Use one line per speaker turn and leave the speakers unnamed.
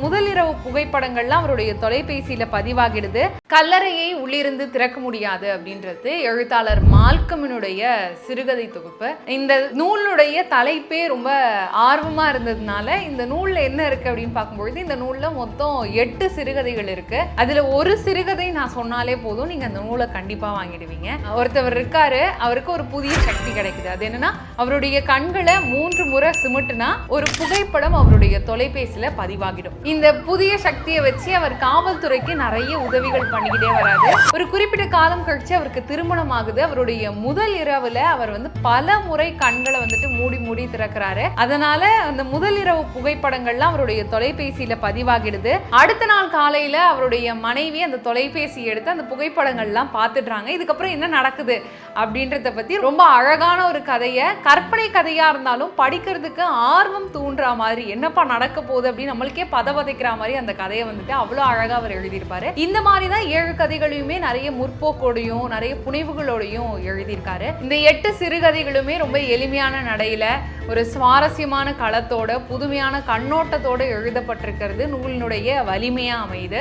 முதலிரவு புகைப்படங்கள்லாம் அவருடைய தொலைபேசியில பதிவாகிடுது. கல்லறையை உள்ளிருந்து திறக்க முடியாது அப்படின்றது எழுத்தாளர் மால்கமினுடைய சிறுகதை தொகுப்பு. இந்த நூலுடைய தலைப்பே ரொம்ப ஆர்வமா இருந்ததுனால இந்த நூல்ல என்ன இருக்கு அப்படின்னு பார்க்கும்பொழுது இந்த நூல்ல மொத்தம் 8 சிறுகதைகள் இருக்கு. அதுல ஒரு சிறுகதை நான் சொன்னாலே போதும், நீங்க அந்த நூலை கண்டிப்பா வாங்கிடுவீங்க. ஒருத்தவர் இருக்காரு, அவருக்கு ஒரு புதிய சக்தி கிடைக்குது. அது என்னன்னா, அவருடைய கண்களை 3 முறை சிமிட்டுனா ஒரு புகைப்படம் அவருடைய தொலைபேசியில பதிவாகிடும். இந்த புதிய சக்தியை வச்சு அவர் காவல்துறைக்கு நிறைய உதவிகள் பண்ணிக்கிட்டே வராது. ஒரு குறிப்பிட்ட காலம் கழிச்சு அவருக்கு திருமணம் ஆகுது. அவருடைய முதல் இரவுல அவர் பல முறை கண்களை மூடி திறக்கிறாரு. அதனால அந்த முதல் இரவு புகைப்படங்கள்லாம் அவருடைய தொலைபேசியில பதிவாகிடுது. அடுத்த நாள் காலையில அவருடைய மனைவி அந்த தொலைபேசி எடுத்து அந்த புகைப்படங்கள்லாம் பார்த்துடுறாங்க. இதுக்கப்புறம் என்ன நடக்குது அப்படின்றத பத்தி ரொம்ப அழகான ஒரு கதையை, கற்பனை கதையா இருந்தாலும் படிக்கிறதுக்கு ஆர்வம் தூண்டுற மாதிரி, என்னப்பா நடக்க போகுது அப்படின்னு நம்மளுக்கே பதவதைக்கிற மாதிரி அந்த கதையை அவ்வளோ அழகா அவர் எழுதியிருப்பாரு. இந்த மாதிரி தான் 7 கதைகளையுமே நிறைய முற்போக்கோடையும் நிறைய புனைவுகளோடையும் எழுதியிருக்காரு. இந்த 8 சிறுகதைகளுமே ரொம்ப எளிமையான நடையில ஒரு சுவாரஸ்யமான களத்தோட புதுமையான கண்ணோட்டத்தோட எழுதப்பட்டிருக்கிறது நூலினுடைய வலிமையா அமையுது.